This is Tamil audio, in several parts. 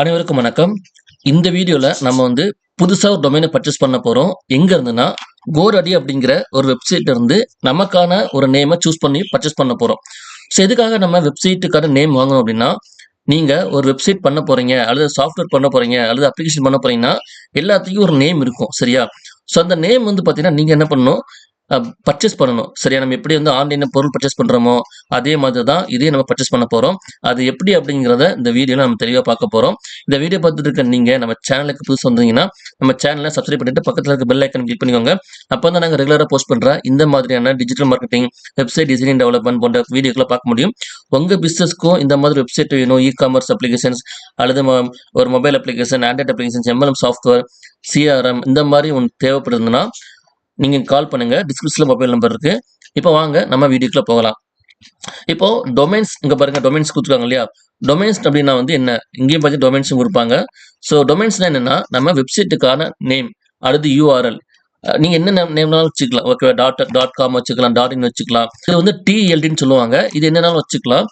அனைவருக்கும் வணக்கம். இந்த வீடியோவில் நம்ம புதுசாக ஒரு டொமைனை பர்ச்சேஸ் பண்ண போகிறோம். எங்கே இருந்துன்னா GoDaddy அப்படிங்கிற ஒரு வெப்சைட்ல இருந்து நமக்கான ஒரு நேமை சூஸ் பண்ணி பர்ச்சேஸ் பண்ண போகிறோம். ஸோ எதுக்காக நம்ம வெப்சைட்டுக்கான நேம் வாங்கணும் அப்படின்னா, நீங்கள் ஒரு வெப்சைட் பண்ண போகிறீங்க அல்லது சாஃப்ட்வேர் பண்ண போகிறீங்க அல்லது அப்ளிகேஷன் பண்ண போகிறீங்கன்னா எல்லாத்துக்கும் ஒரு நேம் இருக்கும், சரியா? ஸோ அந்த நேம் பார்த்தீங்கன்னா நீங்கள் என்ன பண்ணணும், பர்ச்சேஸ் பண்ணணும், சரியா? நம்ம எப்படி ஆன்லைனில் பொருள் பர்ச்சேஸ் பண்ணுறோமோ அதே மாதிரி தான் இதையும் நம்ம பர்ச்சேஸ் பண்ண போகிறோம். அது எப்படி அப்படிங்கிறத இந்த வீடியோவில் நம்ம தெளிவாக பார்க்க போகிறோம். இந்த வீடியோ பார்த்துட்டு இருக்க நீங்கள் நம்ம சேனலுக்கு புதுசு வந்தீங்கன்னா நம்ம சேனலை சப்ஸ்கிரைப் பண்ணிட்டு பக்கத்தில் இருக்க பெல் ஐக்கன் கிளிக் பண்ணிக்கோங்க. அப்போ தான் நாங்கள் ரெகுலராக போஸ்ட் பண்ணுற இந்த மாதிரியான digital marketing, website designing, development போன்ற வீடியோக்களை பார்க்க முடியும். உங்கள் பிஸ்னஸ்க்கும் இந்த மாதிரி வெப்சைட் வேணும், இ-காமர்ஸ் அப்ளிகேஷன்ஸ் அல்லது ஒரு mobile application, Android applications, MLM software, CRM இந்த மாதிரி ஒன்று தேவைப்படுதுன்னா நீங்கள் கால் பண்ணுங்கள். டிஸ்கிரிப்ஷனில் மொபைல் நம்பர் இருக்குது. இப்போ வாங்க நம்ம வீடியோக்குள்ளே போகலாம். இப்போ டொமைன்ஸ் இங்கே பாருங்கள், டொமைன்ஸ் கொடுத்துருக்காங்க இல்லையா? டொமைன்ஸ் அப்படின்னா என்ன, இங்கேயும் பார்த்து டொமைன்ஸும் கொடுப்பாங்க. ஸோ டொமைன்ஸ்னால் என்னென்னா நம்ம வெப்சைட்டுக்கான நேம் அடுத்து URL நீங்கள் என்ன நேம்னாலும் வச்சுக்கலாம், ஓகேவா? .com வச்சுக்கலாம், .in வச்சுக்கலாம். இது TLDன்னு சொல்லுவாங்க. இது என்னன்னாலும் வச்சுக்கலாம்.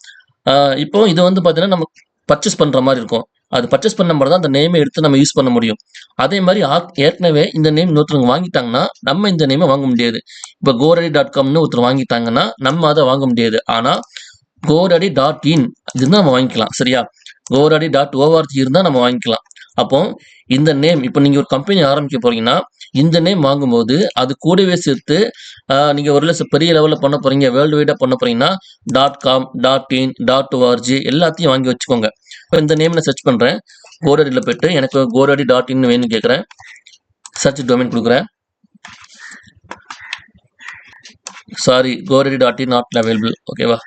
இப்போ இது பார்த்தீங்கன்னா நம்ம பர்ச்சேஸ் பண்ணுற மாதிரி இருக்கும். அது பர்ச்சேஸ் பண்ண மாதிரி தான் அந்த நேமை எடுத்து நம்ம யூஸ் பண்ண முடியும். அதே மாதிரி ஏற்கனவே இந்த நேம் இன்னொருத்தவங்க வாங்கிட்டாங்கன்னா நம்ம இந்த நேமை வாங்க முடியாது. இப்போ GoDaddy.comனு ஒருத்தர் வாங்கிட்டாங்கன்னா நம்ம அதை வாங்க முடியாது. ஆனால் GoDaddy.in இதுதான் நம்ம வாங்கிக்கலாம், சரியா? GoDaddy.org இருந்தால் நம்ம வாங்கிக்கலாம். அப்போ இந்த நேம் இப்போ நீங்கள் ஒரு கம்பெனி ஆரம்பிக்க போறீங்கன்னா இந்த நேம் வாங்கும்போது அது கூடவே சேர்த்து நீங்கள் ஒரு பெரிய லெவலில் பண்ண போறீங்க, வேர்ல்டு வைடாக பண்ண போறீங்கன்னா .com, .in, .org எல்லாத்தையும் வாங்கி வச்சுக்கோங்க. இப்போ இந்த நேம் நான் சர்ச் பண்ணுறேன். GoDaddyல போய்ட்டு எனக்கு GoDaddy.in வேணும்னு கேட்குறேன். சர்ச் டொமைன் கொடுக்குறேன். சாரி, GoDaddy.in நாட் அவைலபிள், ஓகேவா?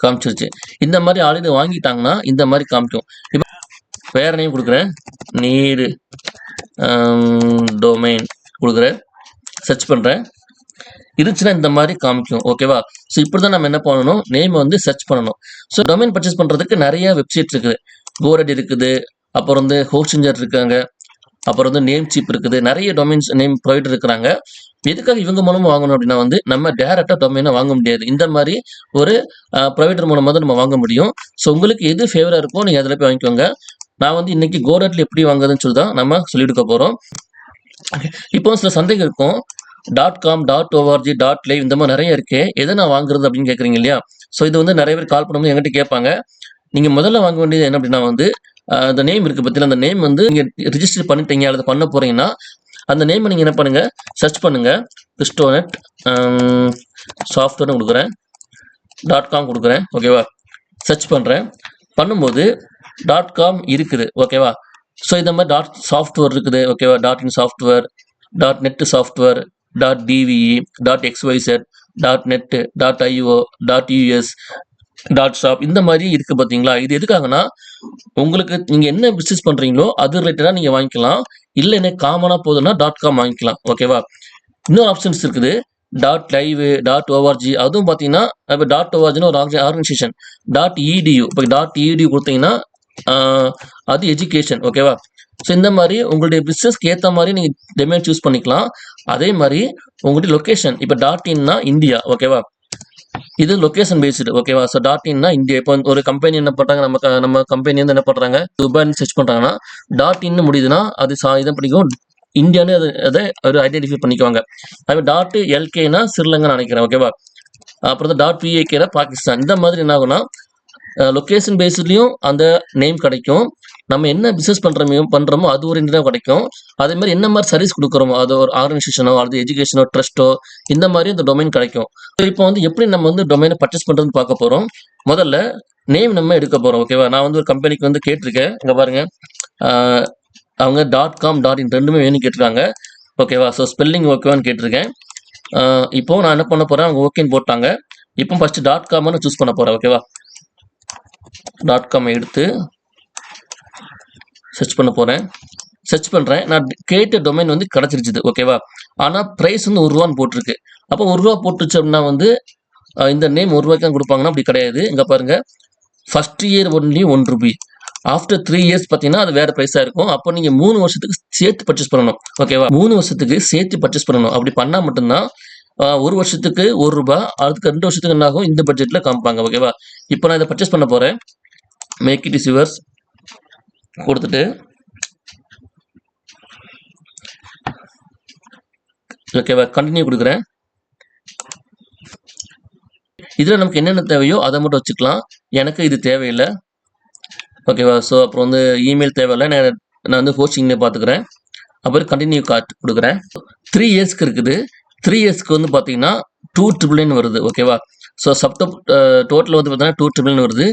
காமிச்சிருச்சு. இந்த மாதிரி ஆல்ரெடி வாங்கிட்டாங்கன்னா இந்த மாதிரி காமிக்கும். இப்போ வேற நேம் கொடுக்குறேன், நீடு டொமைன் கொடுக்குறேன். சர்ச் பண்ணுறேன். இருந்துச்சுன்னா இந்த மாதிரி காமிக்கும், ஓகேவா? ஸோ இப்படி தான் நம்ம என்ன பண்ணணும், நேம் சர்ச் பண்ணணும். ஸோ டொமைன் பர்ச்சேஸ் பண்ணுறதுக்கு நிறைய வெப்சைட் இருக்குது. GoDaddy இருக்குது, அப்புறம் ஹோஸ்டிங்கர் இருக்காங்க, அப்புறம் நேம் சீப் இருக்குது, நிறைய டொமைன்ஸ் நேம் ப்ரொவைடர் இருக்கிறாங்க. எதுக்காக இவங்க மூலமாக வாங்கணும் அப்படின்னா நம்ம டேரெக்டாக டொமைனை வாங்க முடியாது. இந்த மாதிரி ஒரு ப்ரொவைடர் மூலமாக தான் நம்ம வாங்க முடியும். ஸோ உங்களுக்கு எது ஃபேவராக இருக்கோ நீங்கள் அதில் போய் வாங்கிக்கோங்க. நான் இன்னைக்கு GoDaddyல எப்படி வாங்குறதுன்னு சொல்லி தான் நம்ம சொல்லிட்டு போகிறோம். இப்போ சில சந்தேகம் இருக்கும், .com, .org, .live இந்த மாதிரி நிறைய இருக்கு, எதை நான் வாங்குறது அப்படின்னு கேட்குறீங்க இல்லையா? ஸோ இது நிறைய பேர் கால் பண்ணும்போது என்கிட்ட கேட்பாங்க. நீங்கள் முதல்ல வாங்க வேண்டியது என்ன அப்படின்னா அந்த நேம் இருக்குது பற்றியில், அந்த நேம் நீங்கள் ரிஜிஸ்டர் பண்ணிட்டீங்க அல்லது பண்ண போகிறீங்கன்னா அந்த நேமை நீங்கள் என்ன பண்ணுங்கள், சர்ச் பண்ணுங்கள். கிறிஸ்டோனட் சாஃப்ட்வேர்னு கொடுக்குறேன், .com கொடுக்குறேன், ஓகேவா? சர்ச் பண்ணுறேன். பண்ணும்போது .com இருக்குது, ஓகேவா? ஸோ இந்த மாதிரி .software இருக்குது, ஓகேவா? .in software, .net software, .dve, .xyz, .net, .io, .us, .shop இந்த மாதிரி இருக்குது பார்த்தீங்களா? இது எதுக்காகனா உங்களுக்கு நீங்கள் என்ன பிஸ்னஸ் பண்ணுறீங்களோ அது ரிலேட்டடாக நீங்கள் வாங்கிக்கலாம். இல்லை என்ன காமனாக போதுன்னா .com வாங்கிக்கலாம், ஓகேவா? இன்னொரு ஆப்ஷன்ஸ் இருக்குது, .live, .org அதுவும் பார்த்தீங்கன்னா இப்போ .orgனு ஒரு ஆர்கனைசேஷன், .edu இப்போ .edu கொடுத்தீங்கன்னா அது எஜுகேஷன், ஓகேவா? ஸோ இந்த மாதிரி உங்களுடைய பிஸ்னஸ்க்கு ஏற்ற மாதிரி நீங்கள் டொமைன் சூஸ் பண்ணிக்கலாம். அதே மாதிரி உங்களுடைய லொக்கேஷன், இப்போ .inனா இந்தியா, ஓகேவா? இது லொக்கேஷன் பேஸ்டு, ஓகேவா? ஸோ .inனா இந்தியா. இப்போ ஒரு கம்பெனி என்ன பண்ணுறாங்க, நம்ம கம்பெனி என்ன பண்ணுறாங்க, துபாய்னு சர்ச் பண்ணுறாங்கன்னா .in முடியுதுன்னா அது இதை பிடிக்கும், இந்தியான்னு அதை ஒரு ஐடென்டிஃபை பண்ணிக்குவாங்க. அது .lkனா ஸ்ரீலங்கான்னு நினைக்கிறேன், ஓகேவா? அப்புறம் .pakனா பாகிஸ்தான். இந்த மாதிரி என்ன ஆகும்னா லொக்கேஷன் பேஸ்ட்லையும் அந்த நேம் கிடைக்கும். நம்ம என்ன பிஸ்னஸ் பண்ணுறோமோ அது ஒரு இன்டர்நெட் கிடைக்கும். அதே மாதிரி என்ன மாதிரி சர்வீஸ் கொடுக்குறோமோ அது ஒரு ஆர்கனைசேஷனோ அல்லது எஜுகேஷனோ ட்ரஸ்ட்டோ இந்த மாதிரி இந்த டொமைன் கிடைக்கும். இப்போ எப்படி நம்ம டொமைனை பர்ச்சேஸ் பண்ணுறதுன்னு பார்க்க போகிறோம். முதல்ல நேம் நம்ம எடுக்க போகிறோம், ஓகேவா? நான் ஒரு கம்பெனிக்கு கேட்டிருக்கேன். இங்கே பாருங்கள், அவங்க .com, .in ரெண்டுமே வேணும் கேட்டிருக்காங்க, ஓகேவா? ஸோ ஸ்பெல்லிங் ஓகேவான்னு கேட்டிருக்கேன். இப்போது நான் என்ன பண்ண போகிறேன், அவங்க ஓகேன்னு போட்டாங்க. இப்போ ஃபஸ்ட்டு .comனு சூஸ் பண்ண போகிறேன், ஓகேவா? .com எடுத்து சர்ச் பண்ண போகிறேன். சர்ச் பண்ணுறேன். நான் கேட்ட டொமைன் கிடச்சிருச்சுது, ஓகேவா? ஆனால் ப்ரைஸ் ₹1 போட்டிருக்கு. அப்போ ₹1 போட்டுச்சு அப்படின்னா இந்த நேம் ₹1 தான் கொடுப்பாங்கன்னா அப்படி கிடையாது. இங்கே பாருங்கள், first year only ₹1. After 3 years பார்த்தீங்கன்னா அது வேறு ப்ரைஸாக இருக்கும். அப்போ நீங்கள் 3 வருஷத்துக்கு சேர்த்து பர்ச்சேஸ் பண்ணணும், ஓகேவா? 3 வருஷத்துக்கு சேர்த்து பர்ச்சேஸ் பண்ணணும். அப்படி பண்ணால் மட்டும்தான் 1 வருஷத்துக்கு ₹1, அதுக்கு 2 வருஷத்துக்கு என்ன ஆகும், இந்த பட்ஜெட்டில் காமிப்பாங்க, ஓகேவா? இப்போ நான் இதை பர்ச்சேஸ் பண்ண போகிறேன். Make it is yours. கொடுத்துட்டு ஓகேவா கண்டினியூ கொடுக்குறேன். இதில் நமக்கு என்னென்ன தேவையோ அதை மட்டும் வச்சுக்கலாம். எனக்கு இது தேவையில்லை. ஓகேவா. ஸோ அப்புறம் வந்து இமெயில் தேவையில்லை. நான் வந்து ஹோஸ்டிங்னு பார்த்துக்கிறேன். அப்புறம் கண்டினியூ கார்ட் கொடுக்குறேன். 3 இயர்ஸ்க்கு இருக்குது. 3 இயர்ஸ்க்கு வந்து பார்த்தீங்கன்னா 299 வருது. ஓகேவா. ஸோ டோட்டல் வந்து பார்த்தீங்கன்னா 299 வருது.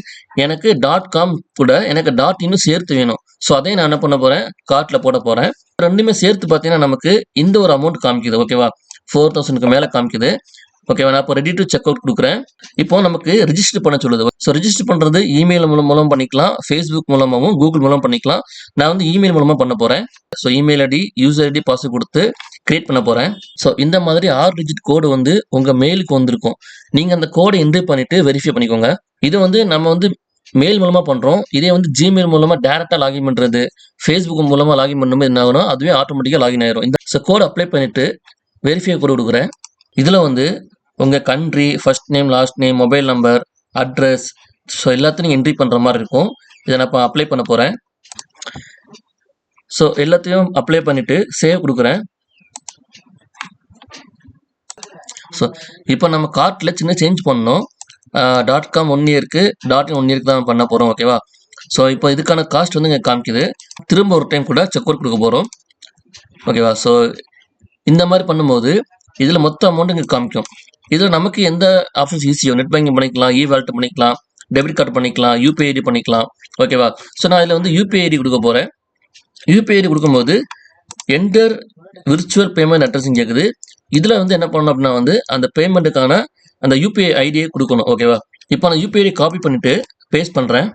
எனக்கு .com கூட எனக்கு .in சேர்த்து வேணும். ஸோ அதையும் நான் என்ன பண்ண போகிறேன், கார்ட்டில் போட போகிறேன். ரெண்டுமே சேர்த்து பார்த்தீங்கன்னா நமக்கு இந்த ஒரு அமௌண்ட் காமிக்குது. ஓகேவா. 4000க்கு மேலே காமிக்குது. ஓகேவா. நான் இப்போ ரெடி டு செக் அவுட் கொடுக்குறேன். இப்போ நமக்கு ரிஜிஸ்டர் பண்ண சொல்லுது. ஸோ ரிஜிஸ்டர் பண்ணுறது இமெயில் மூலம் பண்ணிக்கலாம், ஃபேஸ்புக் மூலமாகவும் கூகுள் மூலம் பண்ணிக்கலாம். நான் வந்து இமெயில் மூலமாக பண்ண போகிறேன். So email ID, user ID, password கொடுத்து கிரியேட் பண்ண போகிறேன். ஸோ இந்த மாதிரி 6 டிஜிட் கோடு வந்து உங்கள் மெயிலுக்கு வந்திருக்கும். நீங்கள் அந்த கோடை என்ட்ரி பண்ணிவிட்டு வெரிஃபை பண்ணிக்கோங்க. இது வந்து நம்ம வந்து மெயில் மூலமாக பண்ணுறோம். இதே வந்து ஜிமெயில் மூலமாக டேரெக்டாக லாகின் பண்ணுறது, ஃபேஸ்புக் மூலமாக லாகின் பண்ணும்போது என்ன ஆகும்னா அதுவே ஆட்டோமேட்டிக்காக லாகின் ஆயிரும். இந்த கோடை அப்ளை பண்ணிவிட்டு வெரிஃபை கோடு கொடுக்குறேன். இதில் வந்து உங்கள் country, first name, last name, mobile number, address, so எல்லாத்தையும் என்ட்ரி பண்ணுற மாதிரி இருக்கும். இதை நான் இப்போ அப்ளை பண்ண போகிறேன். ஸோ எல்லாத்தையும் அப்ளை பண்ணிவிட்டு சேவ் கொடுக்குறேன். ஸோ இப்போ நம்ம கார்ட்டில் சின்ன சேஞ்ச் பண்ணணும். .com 1 இயருக்கு, .in 1 இயருக்கு தான் பண்ண போகிறோம். ஓகேவா. ஸோ இப்போ இதுக்கான காஸ்ட் வந்து இங்கே காமிக்குது. திரும்ப ஒரு டைம் கூட செக் அவுட் கொடுக்க போகிறோம். ஓகேவா. ஸோ இந்த மாதிரி பண்ணும்போது இதில் மொத்த அமௌண்ட் இங்கே காமிக்கும். இதில் நமக்கு எந்த ஆப்ஷன்ஸ் ஈஸியோ, நெட் பேங்கிங் பண்ணிக்கலாம், வாலெட் பண்ணிக்கலாம், டெபிட் கார்டு பண்ணிக்கலாம், யூபிஐ ஐடி பண்ணிக்கலாம். ஓகேவா. ஸோ நான் இதில் வந்து யூபிஐ ஐடி கொடுக்க போகிறேன். யூபிஐ ஐடி கொடுக்கும்போது என்டர் விர்ச்சுவல் பேமெண்ட் அட்ரஸிங் கேட்குது. இதில் வந்து என்ன பண்ணணும் அப்படின்னா வந்து அந்த பேமெண்ட்டுக்கான அந்த யூபிஐ ஐடியை கொடுக்கணும். ஓகேவா. இப்போ நான் யூபிஐ ஐடி காப்பி பண்ணிவிட்டு பேஸ்ட் பண்ணுறேன்.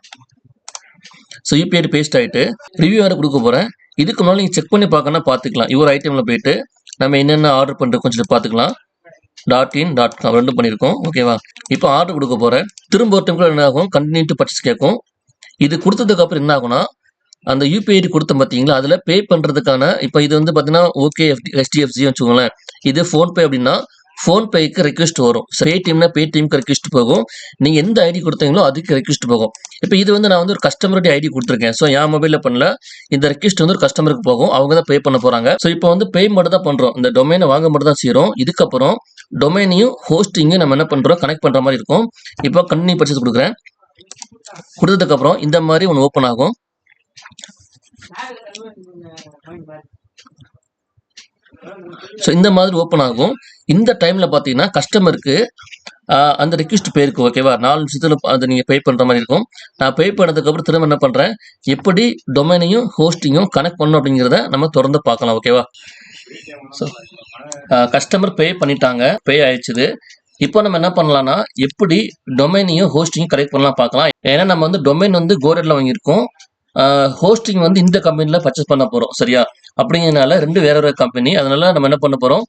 ஸோ யூபிஐ ஐடி பேஸ்ட் ஆகிட்டு ரிவ்யூ வேறு கொடுக்க போகிறேன். இதுக்கு முன்னாடி நீங்கள் செக் பண்ணி பார்க்கணும்னா பார்த்துக்கலாம். இவர் ஐட்டமில் போயிட்டு நம்ம என்னென்ன ஆர்டர் பண்ணுறோம் கொஞ்சம் பார்த்துக்கலாம். .in .com ரெண்டும் பண்ணியிருக்கோம். ஓகேவா. இப்போ ஆர்டர் கொடுக்க போகிறேன். திரும்ப ஒரு டைம் கூட என்ன ஆகும், கண்டினியூ டு பர்ச்சேஸ் கேட்கும். இது கொடுத்ததுக்கு அப்புறம் என்ன ஆகும்னா அந்த யூபிஐ ஐடி கொடுத்த பார்த்தீங்களா, அதில் பே பண்ணுறதுக்கான இப்போ இது வந்து பார்த்தீங்கன்னா ஓகே HDFC வச்சுக்கோங்களேன். இது ஃபோன்பே அப்படின்னா ஃபோன்பேக்கு ரெக்வெஸ்ட் வரும். பேடிஎம்னா பேடிஎம்க்கு ரெக்வெஸ்ட் போகும். நீங்கள் எந்த ஐடி கொடுத்தீங்களோ அதுக்கு ரெக்வெஸ்ட் போகும். இப்போ இது வந்து நான் வந்து ஒரு கஸ்டமருடைய ஐடி கொடுத்துருக்கேன். ஸோ என் மொபைலில் பண்ணல, இந்த ரெக்வெஸ்ட் வந்து ஒரு கஸ்டமருக்கு போகும். அவங்க தான் பே பண்ண போகிறாங்க. ஸோ இப்போ வந்து பே மட்டும் தான் பண்ணுறோம். இந்த டொமைனை வாங்க மட்டும் தான் செய்கிறோம். இதுக்கப்புறம் டொமைனையும் ஹோஸ்டிங்கும் நம்ம என்ன பண்ணுறோம், கனெக்ட் பண்ணுற மாதிரி இருக்கும். இப்போ கண்டினியூ பர்ச்சேஸ் கொடுக்குறேன். கொடுத்ததுக்கப்புறம் இந்த மாதிரி ஒன்று ஓப்பன் ஆகும். ஸோ இந்த மாதிரி ஓப்பன் ஆகும். இந்த டைமில் பார்த்தீங்கன்னா கஸ்டமருக்கு அந்த ரெக்வெஸ்ட் போயிருக்கு. ஓகேவா. 4 நிமிஷத்தில் அதை நீங்கள் பே பண்ணுற மாதிரி இருக்கும். நான் பே பண்ணதுக்கப்புறம் திரும்ப என்ன பண்ணுறேன், எப்படி டொமைனையும் ஹோஸ்டிங்கும் கனெக்ட் பண்ணணும் அப்படிங்கிறத நம்ம தொடர்ந்து பார்க்கலாம். ஓகேவா. ஸோ கஸ்டமர் பே பண்ணிட்டாங்க, பே ஆயிடுச்சுது. இப்போ நம்ம என்ன பண்ணலாம்னா எப்படி டொமைனையும் ஹோஸ்டிங்கும் கனெக்ட் பண்ணலாம் பார்க்கலாம். ஏன்னா நம்ம வந்து டொமைன் வந்து கோடெட்டில் வாங்கியிருக்கோம், ஹோஸ்டிங் வந்து இந்த கம்பெனியில் பர்ச்சேஸ் பண்ண போகிறோம். சரியா. அப்படிங்கிறதுனால ரெண்டு வேற ஒரு கம்பெனி, அதனால நம்ம என்ன பண்ண போகிறோம்,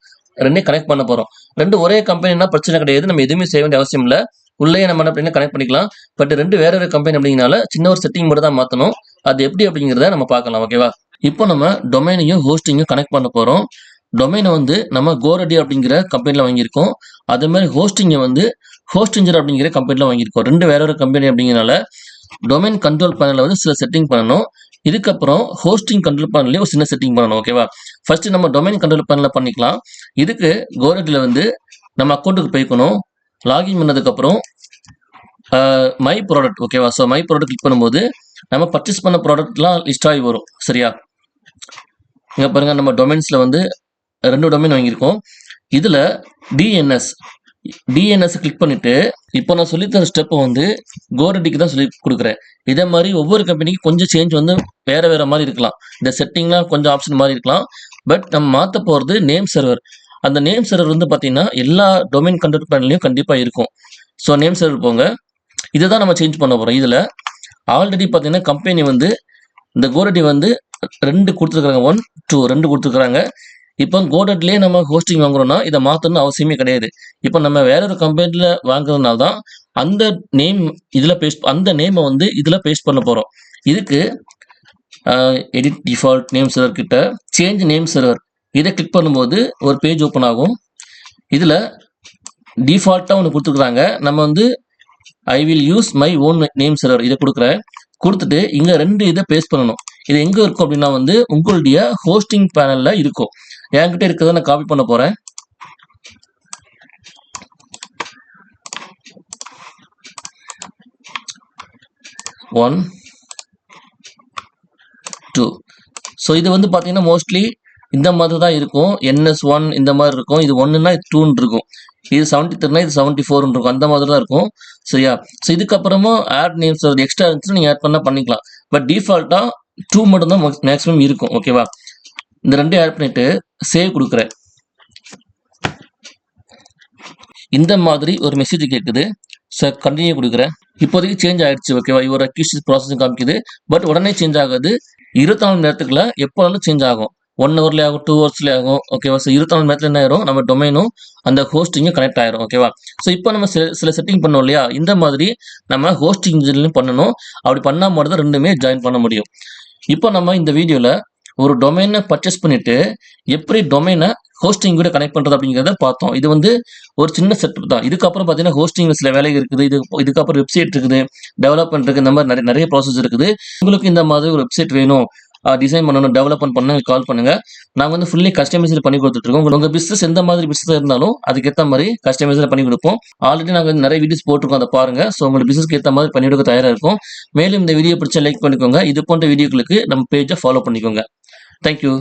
ரெண்டையும் கனெக்ட் பண்ண போகிறோம். ரெண்டு ஒரே கம்பெனினா பிரச்சனை கிடையாது, நம்ம எதுவுமே செய்ய வேண்டிய அவசியம் இல்லை. உள்ளே நம்ம என்ன கனெக்ட் பண்ணிக்கலாம். பட் ரெண்டு வேற ஒரு கம்பெனி அப்படிங்கிறனால சின்ன ஒரு செட்டிங் மட்டும் தான் மாற்றணும். அது எப்படி அப்படிங்கிறத நம்ம பார்க்கலாம். ஓகேவா. இப்போ நம்ம டொமைனையும் ஹோஸ்டிங்கும் கனெக்ட் பண்ண போகிறோம். டொமைனை வந்து நம்ம கோரெடி அப்படிங்கிற கம்பெனியில் வாங்கியிருக்கோம். அதே மாதிரி ஹோஸ்டிங்கை வந்து ஹோஸ்டிஞ்சர் அப்படிங்கிற கம்பெனியில் வாங்கியிருக்கோம். ரெண்டு வேற ஒரு கம்பெனி அப்படிங்கிறனால டொமைன் கண்ட்ரோல் பேனலில் வந்து சில செட்டிங் பண்ணணும். இதுக்கப்புறம் ஹோஸ்டிங் கண்ட்ரோல் பேனல்லையும் ஒரு சின்ன செட்டிங் பண்ணணும். ஓகேவா. ஃபர்ஸ்ட் நம்ம டொமைன் கண்ட்ரோல் பேனலில் பண்ணிக்கலாம். இதுக்கு கோரெடியில் வந்து நம்ம அக்கௌண்ட்டுக்கு போய்க்கணும். லாகின் பண்ணதுக்கப்புறம் மை ப்ராடக்ட். ஓகேவா. ஸோ மை ப்ராடக்ட் கிளிக் பண்ணும்போது நம்ம பர்ச்சேஸ் பண்ண ப்ராடக்ட்லாம் லிஸ்ட் ஆகி வரும். சரியா. இங்கே பாருங்கள், நம்ம டொமைன்ஸில் வந்து 2 டொமைன் வாங்கியிருக்கோம். இதில் டிஎன்எஸ் கிளிக் பண்ணிவிட்டு இப்போ நான் சொல்லித்தர ஸ்டெப்பை வந்து கோரெடிக்கு தான் சொல்லி கொடுக்குறேன். இதே மாதிரி ஒவ்வொரு கம்பெனிக்கும் கொஞ்சம் சேஞ்ச் வந்து வேறு வேறு மாதிரி இருக்கலாம். இந்த செட்டிங்லாம் கொஞ்சம் ஆப்ஷன் மாதிரி இருக்கலாம். பட் நம்ம மாற்ற போகிறது நேம் சர்வர். அந்த நேம் சர்வர் வந்து பார்த்தீங்கன்னா எல்லா டொமைன் கண்ட்ரோல் பேனல்லையும் கண்டிப்பாக இருக்கும். ஸோ நேம் சர்வர் போங்க. இதை தான் நம்ம சேஞ்ச் பண்ண போகிறோம். இதில் ஆல்ரெடி பார்த்தீங்கன்னா கம்பெனி வந்து இந்த கோரெடி வந்து 2 கொடுத்துருக்குறாங்க, 1 2 2 கொடுத்துருக்குறாங்க. இப்போ கோரெடிலே நம்ம ஹோஸ்டிங் வாங்குறோம்னா இதை மாற்றணும்னு அவசியமே கிடையாது. இப்போ நம்ம வேற ஒரு கம்பெனியில் வாங்குறதுனால தான் அந்த நேம் இதில் அந்த நேமை வந்து இதில் பேஸ்ட் பண்ண போகிறோம். இதுக்கு எடிட் டிஃபால்ட் நேம் சர்வர் கிட்ட சேஞ்ச் நேம் சர்வர் இதை கிளிக் பண்ணும்போது ஒரு பேஜ் ஓப்பன் ஆகும். இதில் டிஃபால்ட்டாக ஒன்று கொடுத்துருக்குறாங்க. நம்ம வந்து I will use my own name server இதை கொடுத்துட்டு இங்கே 2 இதை பேஸ்ட் பண்ணணும். இது எங்கே இருக்கும் அப்படின்னா வந்து உங்களுடைய ஹோஸ்டிங் பேனலில் இருக்கும். என்கிட்ட இருக்கிறத நான் காப்பி பண்ண போகிறேன். ஒன் 2. ஸோ இது வந்து பார்த்தீங்கன்னா மோஸ்ட்லி இந்த மாதிரி தான் இருக்கும். NS1 இந்த மாதிரி இருக்கும். இது 1ன்னா இது 2ன்னு இருக்கும். இது 73னா இது 74ன்னு இருக்கும். அந்த மாதிரி தான் இருக்கும். சரியா? ஸோ இதுக்கப்புறமும் ஆட் நேம்ஸ் எக்ஸ்ட்ரா இருந்துச்சுன்னா நீங்கள் ஆட் பண்ணால் பண்ணிக்கலாம். பட் டிஃபால்ட்டாக 2 மட்டும் தான் மேக்ஸிமம் இருக்கும். ஓகேவா? இந்த ரெண்டையும் ஆட் பண்ணிட்டு சேவ் கொடுக்குறேன். இந்த மாதிரி ஒரு மெசேஜ் கேட்குது. ஸோ கண்டினியூ கொடுக்குறேன். இப்போதைக்கு சேஞ்ச் ஆயிடுச்சு. ஓகேவா? இவர் அக்யூஸ் ப்ராசஸிங் காமிக்குது. பட் உடனே சேஞ்ச் ஆகாது. 24 மணி நேரத்துக்குள்ள எப்போனாலும் சேஞ்ச் ஆகும். 1 ஹவர்லேயே ஆகும், 2 ஹவர்ஸ்லேயே ஆகும். ஓகேவா? ஸோ 24 மணி நேரத்தில் என்ன ஆயிரும், நம்ம டொமைனும் அந்த ஹோஸ்டிங்கும் கனெக்ட் ஆயிரும். ஓகேவா? ஸோ இப்போ நம்ம சில செட்டிங் பண்ணோம் இல்லையா, இந்த மாதிரி நம்ம ஹோஸ்டிங் இன்ஜின்லையும் பண்ணணும். அப்படி பண்ணால் மட்டும் தான் ரெண்டுமே ஜாயின் பண்ண முடியும். இப்போ நம்ம இந்த வீடியோவில் ஒரு டொமைனை பர்ச்சேஸ் பண்ணிட்டு எப்படி டொமைனை ஹோஸ்டிங் கூட கனெக்ட் பண்ணுறது அப்படிங்கிறத பார்த்தோம். இது வந்து ஒரு சின்ன செட்டப் தான். இதுக்கப்புறம் பார்த்தீங்கன்னா ஹோஸ்டிங்கில் சில வேலை இருக்குது. இதுக்கப்புறம் வெப்சைட் இருக்குது, டெவலப்மெண்ட் இருக்குது, இந்த மாதிரி நிறைய ப்ராசஸ் இருக்குது. உங்களுக்கு இந்த மாதிரி ஒரு வெப்சைட் வேணும், டிசைன் பண்ணணும், டெவலப்மெண்ட் பண்ண கால் பண்ணுங்க. நாங்கள் வந்து ஃபுல்லி கஸ்டமைஸ்டு பண்ணி கொடுத்துட்ருக்கோம். உங்கள் பிஸ்னஸ் எந்த மாதிரி பிஸ்னஸ் இருந்தாலும் அதுக்கேற்ற மாதிரி கஸ்டமைஸ்டு பண்ணி கொடுப்போம். ஆல்ரெடி நாங்கள் நிறைய வீடியோஸ் போட்டிருக்கோம், அதை பாருங்கள். ஸோ உங்கள் பிஸ்னஸ்க்கு ஏற்ற மாதிரி பண்ணி கொடுக்க தயாராக இருக்கும். மேலும் இந்த வீடியோ பிடிச்சா லைக் பண்ணிக்கோங்க. இது போன்ற வீடியோக்களுக்கு நம்ம பேஜை ஃபாலோ பண்ணிக்கோங்க. தேங்க்யூ.